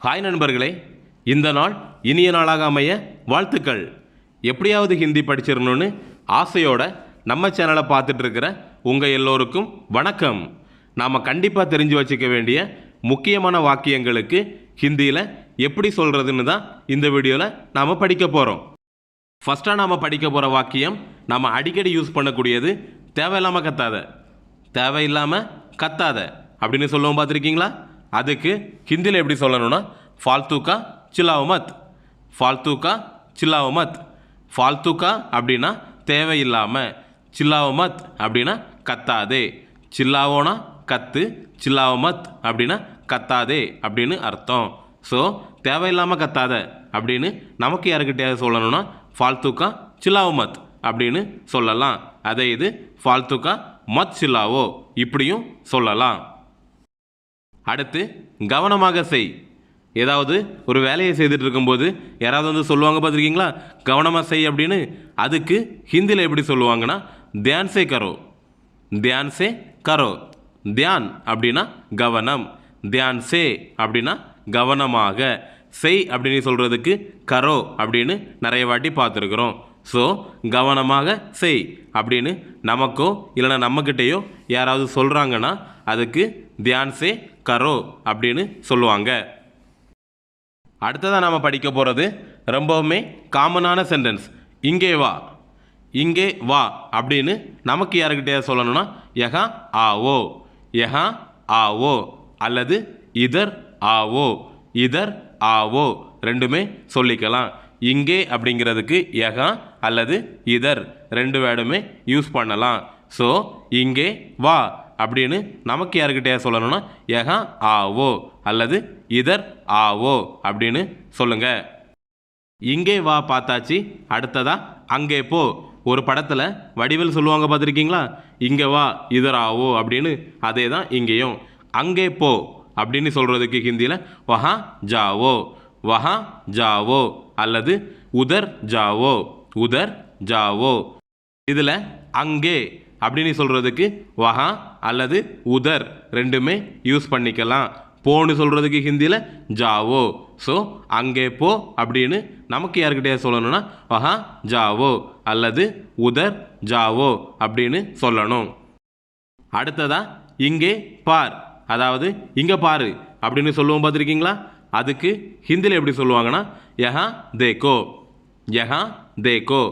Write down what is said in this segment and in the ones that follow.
Hi நண்பர்களே, இந்த நாள் இனிய நாளாக அமைய வாழ்த்துக்கள். எப்படியாவது ஹிந்தி படிச்சிடணும்னு ஆசையோட நம்ம சேனலை பார்த்துட்டு இருக்கிற உங்கள் எல்லோருக்கும் வணக்கம். நாம் கண்டிப்பாக தெரிஞ்சு வச்சுக்க வேண்டிய முக்கியமான வாக்கியங்களுக்கு ஹிந்தியில் எப்படி சொல்கிறதுன்னு தான் இந்த வீடியோவில் நாம் படிக்க போகிறோம். ஃபஸ்ட்டாக நாம் படிக்க போகிற வாக்கியம் நாம் அடிக்கடி யூஸ் பண்ணக்கூடியது தேவையில்லாமல் கத்தாத. தேவையில்லாமல் கத்தாத அப்படின்னு சொல்லுவோம், பார்த்துருக்கீங்களா? அதுக்கு ஹிந்தியில் எப்படி சொல்லணும்னா ஃபால்தூக்கா சில்லாவோ மத். ஃபால்தூக்கா சில்லாவோ மத். ஃபால்தூக்கா அப்படின்னா தேவையில்லாமல், சில்லாவோ மத் அப்படின்னா கத்தாதே. சில்லாவோனா கத்து, சில்லாவோ மத் அப்படின்னா கத்தாதே அப்படின்னு அர்த்தம். ஸோ தேவையில்லாமல் கத்தாத அப்படின்னு நமக்கு யாருக்கிட்டையாவது சொல்லணும்னா ஃபால்தூக்கா சில்லாவோ மத் அப்படின்னு சொல்லலாம். அதே இது ஃபால்தூக்கா மத் சில்லாவோ இப்படியும் சொல்லலாம். அடுத்து கவனமாக செய். ஏதாவது ஒரு வேலையை செய்துட்டு இருக்கும்போது யாராவது வந்து சொல்லுவாங்க, பார்த்துருக்கீங்களா, கவனமாக செய் அப்படின்னு. அதுக்கு ஹிந்தியில் எப்படி சொல்லுவாங்கன்னா தியான் சே கரோ. தியான் சே கரோ. தியான் அப்படின்னா கவனம், தியான் சே அப்படின்னா கவனமாக, செய் அப்படின்னு சொல்கிறதுக்கு கரோ அப்படின்னு நிறைய வாட்டி பார்த்துருக்குறோம். ஸோ கவனமாக செய் அப்படின்னு நமக்கோ இல்லைனா நம்மக்கிட்டேயோ யாராவது சொல்கிறாங்கன்னா அதுக்கு தியான் சே கரோ அப்படின்னு சொல்லுவாங்க. அடுத்ததாக நாம் படிக்க போகிறது ரொம்பவுமே காமனான சென்டென்ஸ், இங்கே வா. இங்கே வா அப்படின்னு நமக்கு யாருக்கிட்டே சொல்லணும்னா யஹா ஆவோ. யஹா ஆவோ அல்லது இதர் ஆவோ. இதர் ஆவோ ரெண்டுமே சொல்லிக்கலாம். இங்கே அப்படிங்கிறதுக்கு யஹா அல்லது இதர் ரெண்டு வேர்டுமே யூஸ் பண்ணலாம். ஸோ இங்கே வா அப்படின்னு நமக்கு யாருக்கிட்டே சொல்லணும்னா யஹா ஆவோ அல்லது இதர் ஆவோ அப்படின்னு சொல்லுங்க. இங்கே வா பார்த்தாச்சு. அடுத்ததா அங்கே போ. ஒரு படத்தில் வடிவேல் சொல்லுவாங்க, பார்த்துருக்கீங்களா, இங்கே வா இதர் ஆவோ அப்படின்னு. அதே தான் இங்கேயும் அங்கே போ அப்படின்னு சொல்கிறதுக்கு ஹிந்தியில் வஹா ஜாவோ. வஹா ஜாவோ அல்லது உதர் ஜாவோ. உதர் ஜாவோ. இதில் அங்கே அப்படின்னு சொல்கிறதுக்கு வஹா அல்லது உதர் ரெண்டுமே யூஸ் பண்ணிக்கலாம். போன்னு சொல்கிறதுக்கு ஹிந்தியில் ஜாவோ. ஸோ அங்கே போ அப்படின்னு நமக்கு யாருக்கிட்டே சொல்லணும்னா வஹா ஜாவோ அல்லது உதர் ஜாவோ அப்படின்னு சொல்லணும். அடுத்ததா இங்கே பார், அதாவது இங்கே பாரு அப்படின்னு சொல்லுவோம், பார்த்துருக்கீங்களா? அதுக்கு ஹிந்தியில் எப்படி சொல்லுவாங்கன்னா யஹா தேக்கோ. யஹா தேக்கோ.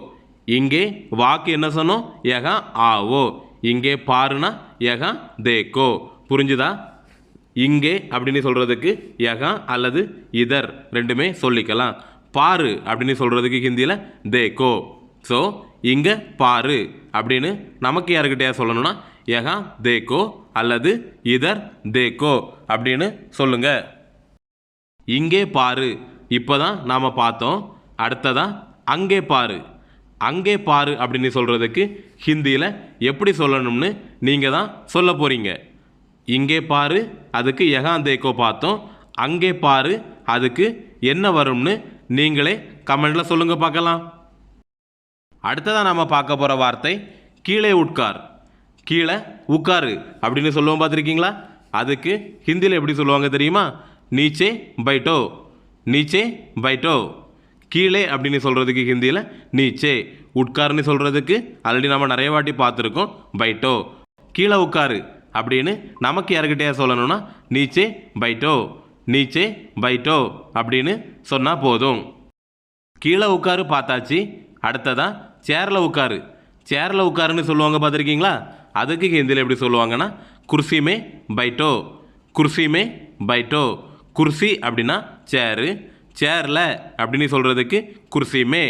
இங்கே வாக்கு என்ன சொன்னோம், யஹா ஆவோ. இங்கே பாருனா யஹா தேக்கோ. புரிஞ்சுதா? இங்கே அப்படின்னு சொல்கிறதுக்கு யஹா அல்லது இதர் ரெண்டுமே சொல்லிக்கலாம். பாரு அப்படின்னு சொல்கிறதுக்கு ஹிந்தியில் தேக்கோ. ஸோ இங்கே பாரு அப்படின்னு நமக்கு யாருக்கிட்டே சொல்லணும்னா யஹா தேக்கோ அல்லது இதர் தேக்கோ அப்படின்னு சொல்லுங்க. இங்கே பாரு இப்போ தான் நாம் பார்த்தோம். அடுத்ததா அங்கே பாரு. அங்கே பாரு அப்படின்னு சொல்கிறதுக்கு ஹிந்தியில் எப்படி சொல்லணும்னு நீங்கள் தான் சொல்ல போகிறீங்க. இங்கே பாரு அதுக்கு யஹா தேக்கோ பார்த்தோம். அங்கே பாரு அதுக்கு என்ன வரும்னு நீங்களே கமெண்டில் சொல்லுங்கள், பார்க்கலாம். அடுத்ததாக நாம் பார்க்க போகிற வார்த்தை கீழே உட்கார். கீழே உட்காரு அப்படின்னு சொல்லுவோம், பார்த்துருக்கீங்களா? அதுக்கு ஹிந்தியில் எப்படி சொல்லுவாங்க தெரியுமா? நீச்சே பைட்டோ. நீச்சே பைட்டோ. கீழே அப்படின்னு சொல்கிறதுக்கு ஹிந்தியில் நீச்சே. உட்காருன்னு சொல்கிறதுக்கு ஆல்ரெடி நம்ம நிறைய வாட்டி பார்த்துருக்கோம், பைட்டோ. கீழே உட்காரு அப்படின்னு நமக்கு யாருக்கிட்டே சொல்லணும்னா நீச்சே பைட்டோ. நீச்சே பைட்டோ அப்படின்னு சொன்னால் போதும். கீழே உட்காரு பார்த்தாச்சு. அடுத்ததா சேரில் உட்காரு. சேரில் உட்காருன்னு சொல்லுவாங்க, பார்த்துருக்கீங்களா? அதுக்கு ஹிந்தியில் எப்படி சொல்லுவாங்கன்னா குர்சிமே பைட்டோ. குர்சிமே பைட்டோ. குர்சி அப்படின்னா சேரு, சேரில் அப்படின்னு சொல்கிறதுக்கு குர்சிமே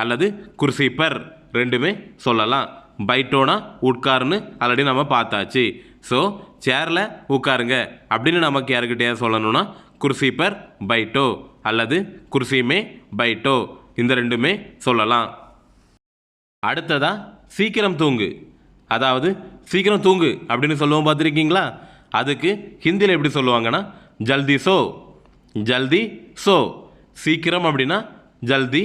அல்லது குர்சி பர் ரெண்டுமே சொல்லலாம். பைட்டோனா உட்காருன்னு ஆல்ரெடி நம்ம பார்த்தாச்சு. ஸோ சேரில் உட்காருங்க அப்படின்னு நமக்கு யாருக்கிட்டே சொல்லணும்னா குர்சி பர் பைட்டோ அல்லது குர்சிமே பைட்டோ இந்த ரெண்டுமே சொல்லலாம். அடுத்ததா சீக்கிரம் தூங்கு, அதாவது சீக்கிரம் தூங்கு அப்படின்னு சொல்லுவோம், பார்த்துருக்கீங்களா? அதுக்கு ஹிந்தியில் எப்படி சொல்லுவாங்கன்னா ஜல்தி சோ. ஜல்தி சோ. சீக்கிரம் அப்படின்னா ஜல்தி,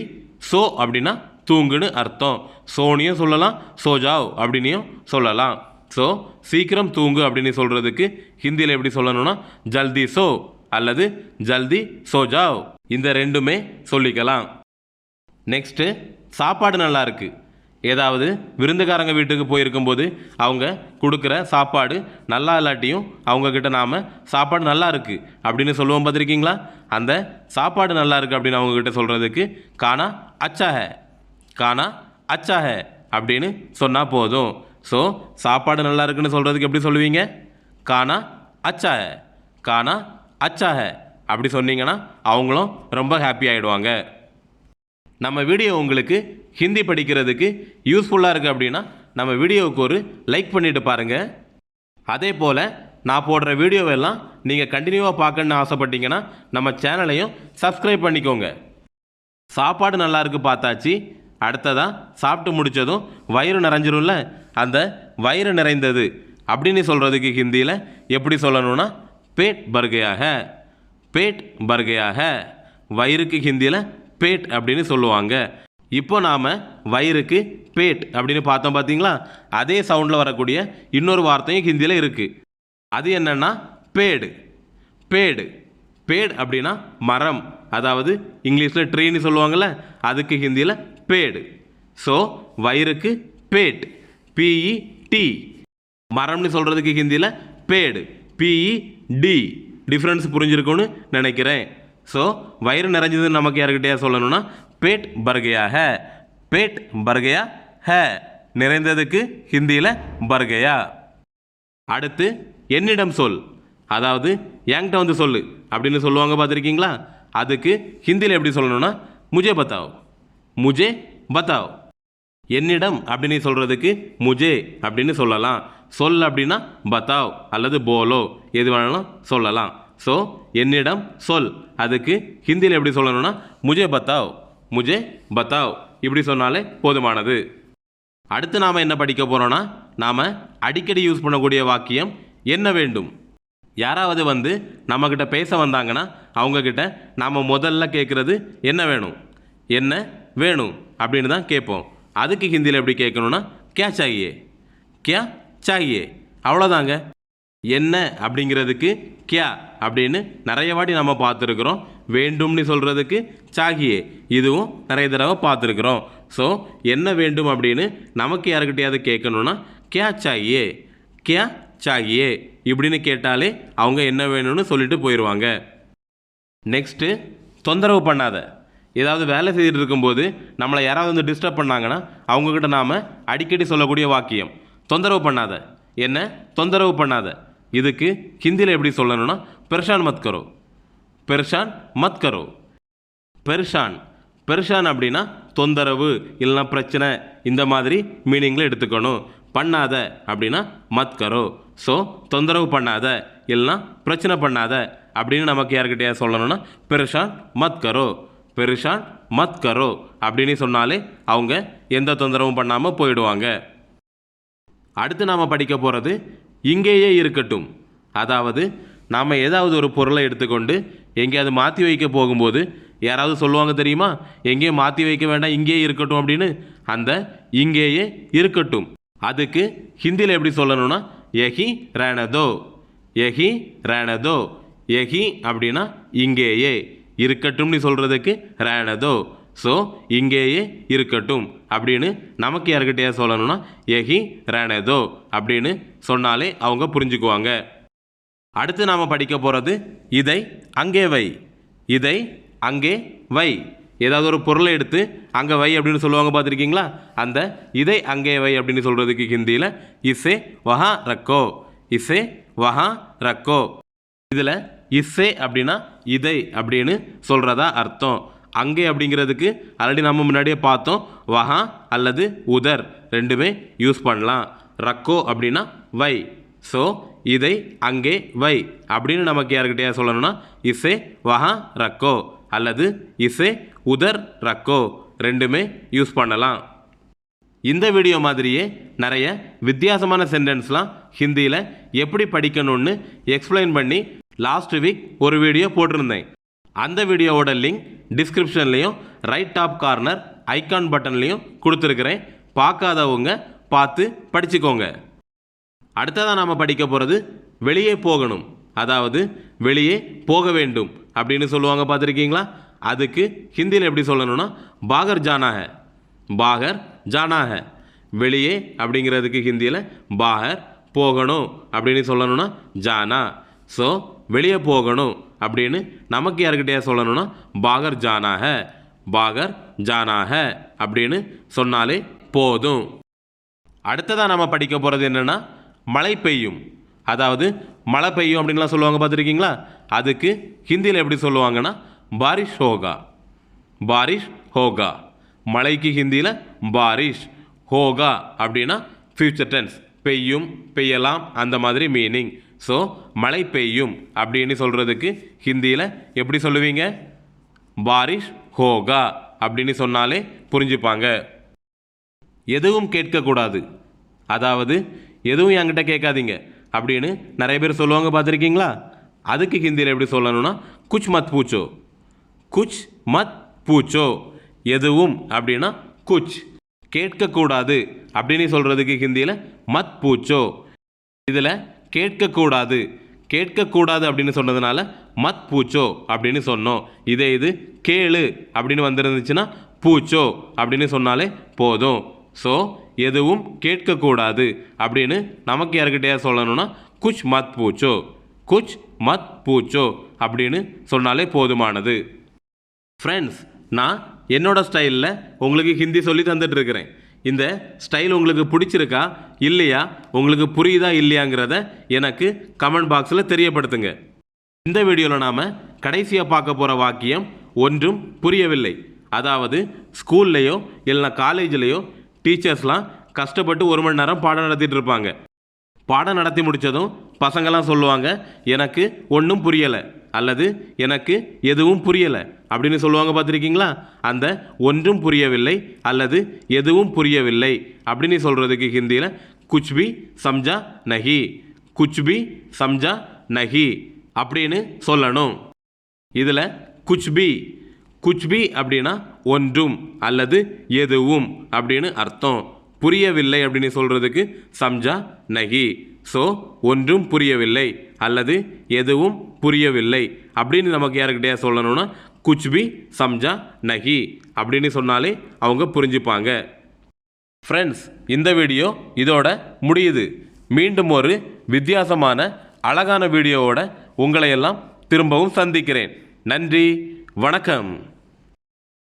சோ அப்படின்னா தூங்குன்னு அர்த்தம். சோனியும் சொல்லலாம், சோஜாவ் அப்படின்னும் சொல்லலாம். ஸோ சீக்கிரம் தூங்கு அப்படின்னு சொல்கிறதுக்கு ஹிந்தியில் எப்படி சொல்லணும்னா ஜல்தி சோ அல்லது ஜல்தி சோஜாவ். இந்த ரெண்டுமே சொல்லிக்கலாம். நெக்ஸ்ட்டு சாப்பாடு நல்லா இருக்கு. ஏதாவது விருந்துக்காரங்க வீட்டுக்கு போயிருக்கும்போது அவங்க கொடுக்குற சாப்பாடு நல்லா இல்லாட்டியும் அவங்கக்கிட்ட நாம் சாப்பாடு நல்லா இருக்குது அப்படின்னு சொல்லுவோம் பார்த்துருக்கீங்களா? அந்த சாப்பாடு நல்லா இருக்குது அப்படின்னு அவங்கக்கிட்ட சொல்கிறதுக்கு கானா அச்சா ஹே, கானா அச்சா ஹே அப்படின்னு சொன்னால் போதும். ஸோ சாப்பாடு நல்லா இருக்குன்னு சொல்கிறதுக்கு எப்படி சொல்லுவீங்க? கானா அச்சா ஹே, கானா அச்சா ஹே அப்படி சொன்னீங்கன்னா அவங்களும் ரொம்ப ஹாப்பி ஆகிடுவாங்க. நம்ம வீடியோ உங்களுக்கு ஹிந்தி படிக்கிறதுக்கு யூஸ்ஃபுல்லாக இருக்குது அப்படின்னா நம்ம வீடியோவுக்கு ஒரு லைக் பண்ணிவிட்டு பாருங்கள். அதே போல் நான் போடுற வீடியோவெல்லாம் நீங்கள் கண்டினியூவாக பார்க்கணுன்னு ஆசைப்பட்டீங்கன்னா நம்ம சேனலையும் சப்ஸ்கிரைப் பண்ணிக்கோங்க. சாப்பாடு நல்லா இருக்குது பார்த்தாச்சு. அடுத்ததாக சாப்பிட்டு முடித்ததும் வயிறு நிறைஞ்சிரும்ல, அந்த வயிறு நிறைந்தது அப்படின்னு சொல்கிறதுக்கு ஹிந்தியில் எப்படி சொல்லணும்னா பேட் பர்கையாக, பேட் பர்கையாக. வயிறுக்கு ஹிந்தியில் பேட் அப்படின்னு சொல்லுவாங்க. இப்போ நாம் வயிறுக்கு பேட் அப்படின்னு பார்த்தோம் பார்த்தீங்களா? அதே சவுண்டில் வரக்கூடிய இன்னொரு வார்த்தையும் ஹிந்தியில் இருக்குது. அது என்னென்னா பேடு. பேடு பேடு அப்படின்னா மரம், அதாவது இங்கிலீஷில் ட்ரீன்னு சொல்லுவாங்கள்ல, அதுக்கு ஹிந்தியில் பேடு. ஸோ வயிறுக்கு பேட், பிஇடி. மரம்னு சொல்கிறதுக்கு ஹிந்தியில் பேடு, பிஇடி. டிஃப்ரென்ஸ் புரிஞ்சிருக்கும்னு நினைக்கிறேன். ஸோ வயிறு நிறைஞ்சதுன்னு நமக்கு யாருக்கிட்டே சொல்லணும்னா பேட் பர்கையா ஹே, பேட் பர்கையா ஹே. நிறைந்ததுக்கு ஹிந்தியில் பர்கையா. அடுத்து என்னிடம் சொல், அதாவது என்கிட்ட வந்து சொல்லு அப்படின்னு சொல்லுவாங்க பார்த்துருக்கீங்களா? அதுக்கு ஹிந்தியில் எப்படி சொல்லணும்னா முஜே பத்தாவ், முஜே பத்தாவ். என்னிடம் அப்படின்னு சொல்கிறதுக்கு முஜே அப்படின்னு சொல்லலாம். சொல் அப்படின்னா பத்தாவ் அல்லது போலோ, எது வேணாலும் சொல்லலாம். ஸோ என்னிடம் சொல், அதுக்கு ஹிந்தியில் எப்படி சொல்லணும்னா முஜே பத்தாவ், முஜே பத்தாவ் இப்படி சொன்னாலே போதுமானது. அடுத்து நாம் என்ன படிக்க போகிறோன்னா, நாம் அடிக்கடி யூஸ் பண்ணக்கூடிய வாக்கியம் என்ன வேண்டும். யாராவது வந்து நம்மக்கிட்ட பேச வந்தாங்கன்னா அவங்கக்கிட்ட நாம் முதல்ல கேட்குறது என்ன வேணும், என்ன வேணும் அப்படின்னு தான் கேட்போம். அதுக்கு ஹிந்தியில் எப்படி கேட்கணும்னா கியா சாகியே, கியா சாகியே. அவ்வளோதாங்க. என்ன அப்படிங்கிறதுக்கு கியா அப்படின்னு நிறைய வாட்டி நம்ம பார்த்துருக்குறோம். வேண்டும்னு சொல்கிறதுக்கு சாகியே, இதுவும் நிறைய தடவை பார்த்துருக்குறோம். ஸோ என்ன வேண்டும் அப்படின்னு நமக்கு யாருக்கிட்டையாவது கேட்கணுன்னா கியா சாகியே, கியா சாகியே இப்படின்னு கேட்டாலே அவங்க என்ன வேணும்னு சொல்லிட்டு போயிடுவாங்க. நெக்ஸ்ட்டு தொந்தரவு பண்ணாத. ஏதாவது வேலை செய்துட்டு இருக்கும்போது நம்மளை யாராவது வந்து டிஸ்டர்ப் பண்ணாங்கன்னா அவங்கக்கிட்ட நாம் அடிக்கடி சொல்லக்கூடிய வாக்கியம் தொந்தரவு பண்ணாத. என்ன தொந்தரவு பண்ணாத. இதுக்கு ஹிந்தியில் எப்படி சொல்லணும்னா பெர்ஷான் மத் கரோ, பெர்ஷான் மத் கரோ. பெர்ஷான், பெர்ஷான் அப்படின்னா தொந்தரவு இல்லைனா பிரச்சனை, இந்த மாதிரி மீனிங்கில் எடுத்துக்கணும். பண்ணாத அப்படின்னா மத் கரோ. ஸோ தொந்தரவு பண்ணாத இல்லைனா பிரச்சனை பண்ணாத அப்படின்னு நமக்கு யார்கிட்டயா சொல்லணும்னா பெர்ஷான் மத் கரோ, பெர்ஷான் மத் கரோ அப்படின்னு சொன்னாலே அவங்க எந்த தொந்தரவும் பண்ணாமல் போயிடுவாங்க. அடுத்து நாம் படிக்க போகிறது இங்கேயே இருக்கட்டும். அதாவது நாம் ஏதாவது ஒரு பொருளை எடுத்துக்கொண்டு எங்கேயாவது மாற்றி வைக்க போகும்போது யாராவது சொல்லுவாங்க தெரியுமா, எங்கேயும் மாற்றி வைக்க வேண்டாம் இங்கேயே இருக்கட்டும் அப்படின்னு. அந்த இங்கேயே இருக்கட்டும் அதுக்கு ஹிந்தியில் எப்படி சொல்லணும்னா எஹி ரேனதோ, எஹி ரேனதோ. எஹி அப்படின்னா இங்கேயே, இருக்கட்டும்னு சொல்கிறதுக்கு ரேனதோ. ஸோ இங்கேயே இருக்கட்டும் அப்படின்னு நமக்கு யார்கிட்டயே சொல்லணும்னா எஹி ரேனதோ அப்படின்னு சொன்னாலே அவங்க புரிஞ்சுக்குவாங்க. அடுத்து நாம் படிக்க போகிறது இதை அங்கே வை. இதை அங்கே வை. ஏதாவது ஒரு பொருளை எடுத்து அங்கே வை அப்படின்னு சொல்லுவாங்க பார்த்துருக்கீங்களா? அந்த இதை அங்கே வை அப்படின்னு சொல்கிறதுக்கு ஹிந்தியில் இஸ்ஸே வஹா ரக்கோ, இஸ்ஸே வஹா ரக்கோ. இதில் இஸ்ஸே அப்படின்னா இதை அப்படின்னு சொல்கிறதா அர்த்தம். அங்கே அப்படிங்கிறதுக்கு ஆல்ரெடி நம்ம முன்னாடியே பார்த்தோம், வஹா அல்லது உதர் ரெண்டுமே யூஸ் பண்ணலாம். ரக்கோ அப்படின்னா வை. ஸோ இதை அங்கே வை அப்படின்னு நமக்கு யார்கிட்டயா சொல்லணும்னா இஸ்ஸே வஹா ரக்கோ அல்லது இஸ்ஸே உதர் ரக்கோ ரெண்டுமே யூஸ் பண்ணலாம். இந்த வீடியோ மாதிரியே நிறைய வித்தியாசமான சென்டென்ஸ்லாம் ஹிந்தியில் எப்படி படிக்கணும்னு எக்ஸ்பிளைன் பண்ணி லாஸ்ட் வீக் ஒரு வீடியோ போட்டிருந்தேன். அந்த வீடியோவோட லிங்க் டிஸ்கிரிப்ஷன்லேயும் ரைட் டாப் கார்னர் ஐகான் பட்டன்லேயும் கொடுத்துருக்குறேன். பார்க்காதவங்க பார்த்து படிச்சுக்கோங்க. அடுத்ததாக நாம் படிக்க போகிறது வெளியே போகணும். அதாவது வெளியே போக வேண்டும் அப்படின்னு சொல்லுவாங்க பார்த்துருக்கீங்களா? அதுக்கு ஹிந்தியில் எப்படி சொல்லணும்னா பாகர் ஜானா ஹை. பாகர் ஜானா ஹை. வெளியே அப்படிங்கிறதுக்கு ஹிந்தியில் பாகர், போகணும் அப்படின்னு சொல்லணும்னா ஜானா. ஸோ வெளியே போகணும் அப்படின்னு நமக்கு யாருக்கிட்டே சொல்லணும்னா பாகர் ஜானா ஹை. பாகர் ஜானா ஹை அப்படின்னு சொன்னாலே போதும். அடுத்ததாக நம்ம படிக்க போகிறது என்னென்னா மழை பெய்யும். அதாவது மழை பெய்யும் அப்படின்லாம் சொல்லுவாங்க பார்த்துருக்கீங்களா? அதுக்கு ஹிந்தியில் எப்படி சொல்லுவாங்கன்னா பாரிஷ் ஹோகா. பாரிஷ் ஹோகா. மழைக்கு ஹிந்தியில் பாரிஷ். ஹோகா அப்படின்னா ஃபியூச்சர் டென்ஸ், பெய்யும், பெய்யலாம், அந்த மாதிரி மீனிங். ஸோ மழை பெய்யும் அப்படின்னு சொல்கிறதுக்கு ஹிந்தியில் எப்படி சொல்லுவீங்க? பாரிஷ் ஹோகா அப்படின்னு சொன்னாலே புரிஞ்சுப்பாங்க. எதுவும் கேட்கக்கூடாது. அதாவது எதுவும் என்கிட்ட கேட்காதீங்க அப்படின்னு நிறைய பேர் சொல்லுவாங்க பார்த்துருக்கீங்களா? அதுக்கு ஹிந்தியில் எப்படி சொல்லணும்னா குச் மத் பூச்சோ. குச் மத் பூச்சோ. எதுவும் அப்படின்னா குச். கேட்கக்கூடாது அப்படின்னு சொல்கிறதுக்கு ஹிந்தியில் மத் பூச்சோ. இதில் கேட்கக்கூடாது, கேட்கக்கூடாது அப்படின்னு சொன்னதுனால மத் பூச்சோ அப்படின்னு சொன்னோம். இதே இது கேளு அப்படின்னு வந்துருந்துச்சுன்னா பூச்சோ அப்படின்னு சொன்னாலே போதும். ஸோ எதுவும் கேட்கக்கூடாது அப்படின்னு நமக்கு யாருக்கிட்டே சொல்லணும்னா குச் மத் பூச்சோ. குச் மத் பூச்சோ அப்படின்னு சொன்னாலே போதுமானது. ஃப்ரெண்ட்ஸ், நான் என்னோட ஸ்டைலில் உங்களுக்கு ஹிந்தி சொல்லி தந்துட்டுருக்கிறேன். இந்த ஸ்டைல் உங்களுக்கு பிடிச்சிருக்கா இல்லையா, உங்களுக்கு புரியுதா இல்லையாங்கிறத எனக்கு கமெண்ட் பாக்ஸில் தெரியப்படுத்துங்க. இந்த வீடியோவில் நாம் கடைசியாக பார்க்க போகிற வாக்கியம் ஒன்றும் புரியவில்லை. அதாவது ஸ்கூல்லையோ இல்லைனா காலேஜ்லேயோ டீச்சர்ஸ்லாம் கஷ்டப்பட்டு 1 மணி நேரம் பாடம் நடத்திட்டு இருப்பாங்க. பாடம் நடத்தி முடித்ததும் பசங்கள்லாம் சொல்லுவாங்க, எனக்கு ஒன்றும் புரியலை அல்லது எனக்கு எதுவும் புரியலை அப்படின்னு சொல்லுவாங்க பார்த்துருக்கீங்களா? அந்த ஒன்றும் புரியவில்லை அல்லது எதுவும் புரியவில்லை அப்படின்னு சொல்கிறதுக்கு ஹிந்தியில் குச்பி சம்ஜா நஹி. குச்பி சம்ஜா நஹி அப்படின்னு சொல்லணும். இதில் குச்பி, குச்பி அப்படின்னா ஒன்றும் அல்லது எதுவும் அப்படின்னு அர்த்தம். புரியவில்லை அப்படின்னு சொல்கிறதுக்கு சம்ஜா நஹி. ஸோ ஒன்றும் புரியவில்லை அல்லது எதுவும் புரியவில்லை அப்படின்னு நமக்கு யாருக்கிட்டே சொல்லணும்னா குச்பி சம்ஜா நஹி அப்படின்னு சொன்னாலே அவங்க புரிஞ்சுப்பாங்க. ஃப்ரெண்ட்ஸ், இந்த வீடியோ இதோட முடியுது. மீண்டும் ஒரு வித்தியாசமான அழகான வீடியோவோட உங்களையெல்லாம் திரும்பவும் சந்திக்கிறேன். நன்றி, வணக்கம்.